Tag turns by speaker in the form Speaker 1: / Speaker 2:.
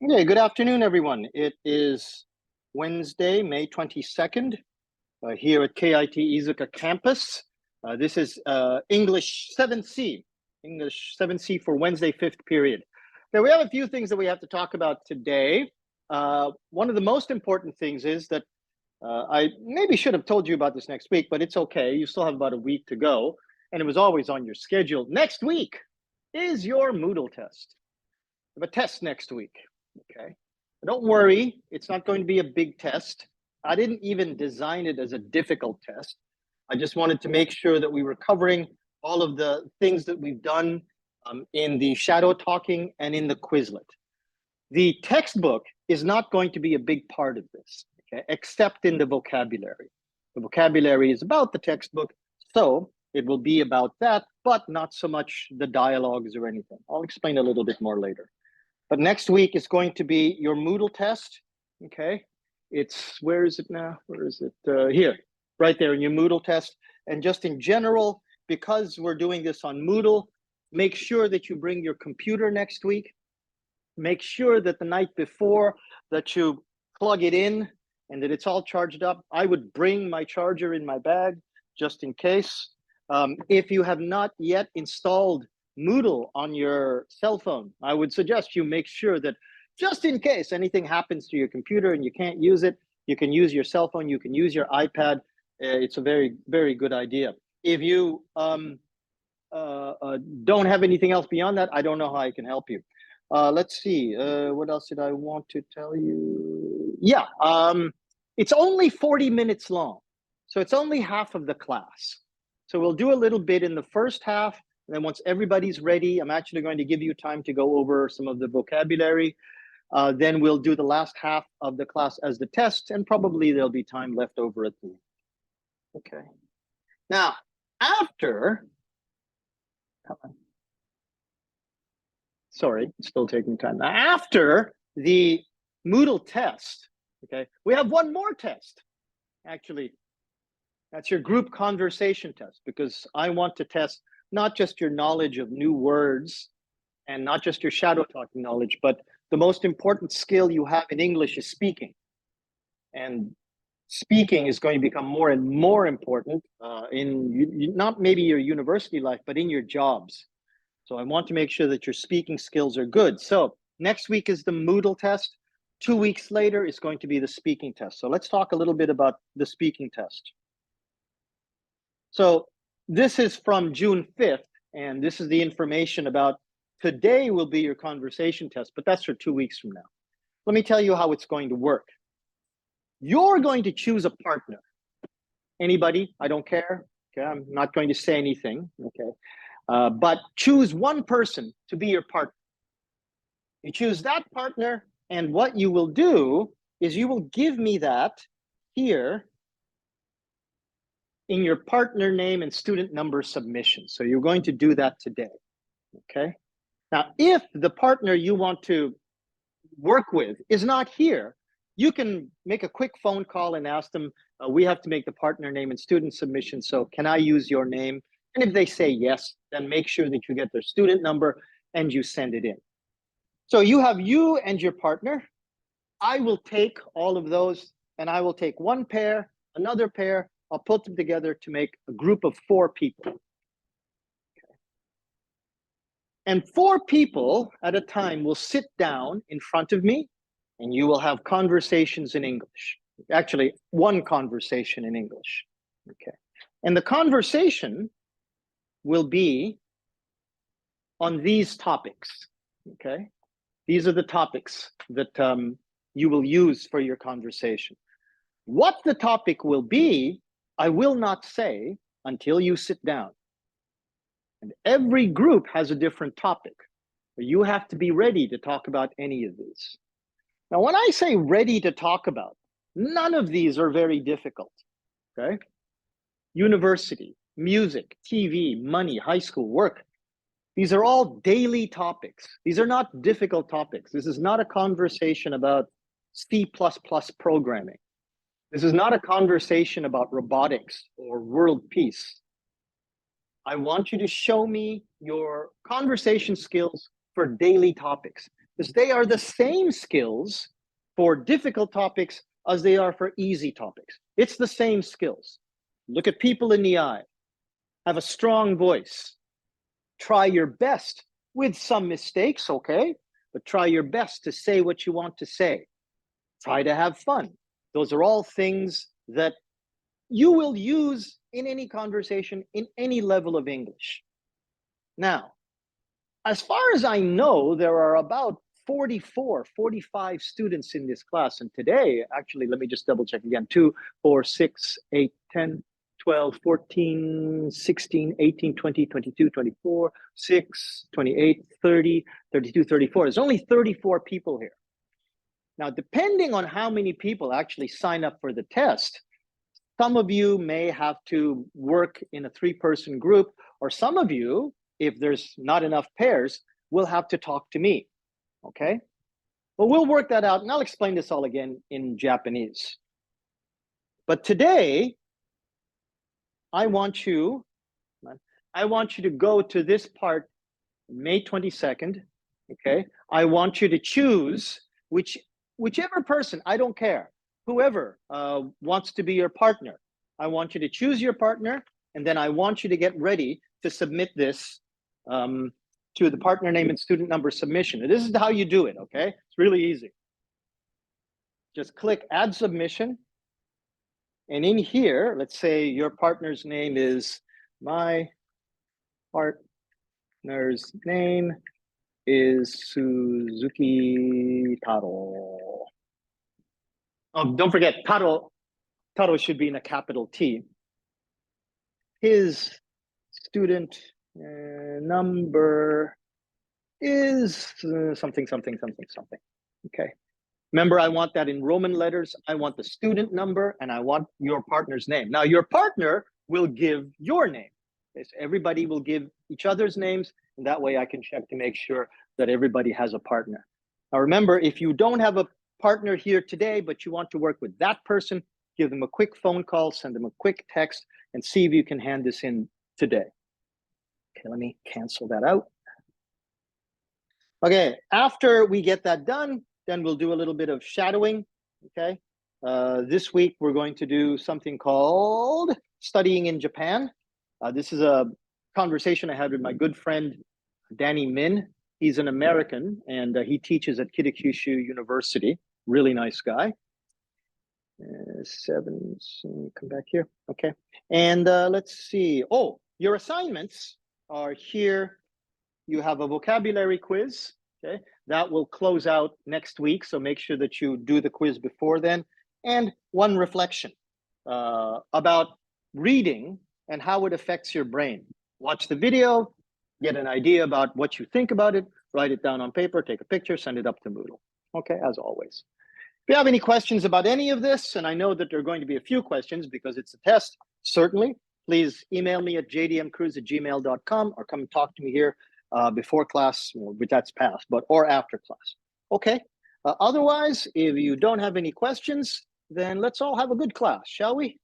Speaker 1: Okay, good afternoon, everyone. It is Wednesday, May 22nd, here at KIT Iizuka campus. This is English 7C, English 7C for Wednesday, 5th period. Okay, we have a few things that we have to talk about today. One of the most important things is that I maybe should have told you about this next week, but it's okay. You still have about a week to go, and it was always on your schedule. Next week is your Moodle test. We have a test next week. Okay. Don't worry, it's not going to be a big test. I didn't even design it as a difficult test. I just wanted to make sure that we were covering all of the things that we've done in the shadow talking and in the Quizlet. The textbook is not going to be a big part of this, okay, except in the vocabulary. The vocabulary is about the textbook, so it will be about that, but not so much the dialogues or anything. I'll explain a little bit more later. But next week is going to be your Moodle test, okay? Where is it now? Where is it? Here, right there in your Moodle test. And just in general, because we're doing this on Moodle, make sure that you bring your computer next week. Make sure that the night before that you plug it in and that it's all charged up. I would bring my charger in my bag just in case. If you have not yet installed Moodle on your cell phone, I would suggest you make sure that just in case anything happens to your computer and you can't use it, you can use your cell phone, you can use your iPad. It's a very, very good idea. If you don't have anything else beyond that, I don't know how I can help you. Let's see, what else did I want to tell you? Yeah, it's only 40 minutes long, so it's only half of the class. So we'll do a little bit in the first half, and then once everybody's ready, I'm actually going to give you time to go over some of the vocabulary. Then we'll do the last half of the class as the test, and probably there'll be time left over at the end. Okay. Now, after, sorry, it's still taking time. Now, after the Moodle test, okay, we have one more test. Actually, that's your group conversation test, because I want to test not just your knowledge of new words and not just your shadow talking knowledge, but the most important skill you have in English is speaking. And speaking is going to become more and more important in not maybe your university life, but in your jobs. So I want to make sure that your speaking skills are good. So next week is the Moodle test. 2 weeks later is going to be the speaking test. So let's talk a little bit about the speaking test. So this is from June 5th, and this is the information about today will be your conversation test, but that's for 2 weeks from now. Let me tell you how it's going to work. You're going to choose a partner. Anybody, I don't care. Okay, I'm not going to say anything. Okay, but choose one person to be your partner. You choose that partner, and what you will do is you will give me that here in your partner name and student number submission. So you're going to do that today, okay? Now, if the partner you want to work with is not here, you can make a quick phone call and ask them, we have to make the partner name and student submission, so can I use your name? And if they say yes, then make sure that you get their student number and you send it in. So you have you and your partner. I will take all of those and I will take one pair, another pair, I'll put them together to make a group of 4 people. Okay. And 4 people at a time will sit down in front of me and you will have conversations in English. Actually, one conversation in English. Okay. And the conversation will be on these topics. Okay. These are the topics that you will use for your conversation. What the topic will be, I will not say until you sit down. And every group has a different topic. You have to be ready to talk about any of these. Now, when I say ready to talk about, none of these are very difficult, okay? University, music, TV, money, high school, work. These are all daily topics. These are not difficult topics. This is not a conversation about C++ programming. This is not a conversation about robotics or world peace. I want you to show me your conversation skills for daily topics. because they are the same skills for difficult topics as they are for easy topics. It's the same skills. Look at people in the eye, have a strong voice, try your best with some mistakes, okay? But try your best to say what you want to say. Try to have fun. Those are all things that you will use in any conversation, in any level of English. Now, as far as I know, there are about 44, 45 students in this class. And today, actually, let me just double check again, 2, 4, 6, 8, 10, 12, 14, 16, 18, 20, 22, 24, 6, 28, 30, 32, 34. There's only 34 people here. Now, depending on how many people actually sign up for the test, some of you may have to work in a 3-person group, or some of you, if there's not enough pairs, will have to talk to me, okay? But we'll work that out, and I'll explain this all again in Japanese. But today, I want you to go to this part, May 22nd, okay? I want you to choose whichever person, I don't care, whoever wants to be your partner. I want you to choose your partner, and then I want you to get ready to submit this to the partner name and student number submission. And this is how you do it, okay? It's really easy. Just click add submission. And in here, let's say your partner's name is, my partner's name is Suzuki Taro. Oh, don't forget, Taro should be in a capital T. His student number is something. Okay. Remember, I want that in Roman letters. I want the student number, and I want your partner's name. Now, your partner will give your name. Okay, so everybody will give each other's names, and that way I can check to make sure that everybody has a partner. Now, remember, if you don't have a partner here today, but you want to work with that person, give them a quick phone call, send them a quick text, and see if you can hand this in today. Okay, let me cancel that out. Okay, after we get that done, then we'll do a little bit of shadowing, okay? This week, we're going to do something called Studying in Japan. This is a conversation I had with my good friend, Danny Min. He's an American, and he teaches at Kitakyushu University. Really nice guy. 7, come back here, okay. And let's see, oh, your assignments are here. You have a vocabulary quiz, okay? That will close out next week, so make sure that you do the quiz before then. And one reflection about reading and how it affects your brain. Watch the video, get an idea about what you think about it, write it down on paper, take a picture, send it up to Moodle. Okay, as always. If you have any questions about any of this, and I know that there are going to be a few questions because it's a test, certainly, please email me at jdmcruz@gmail.com or come and talk to me here before class, which that's past, or after class. Okay, otherwise, if you don't have any questions, then let's all have a good class, shall we?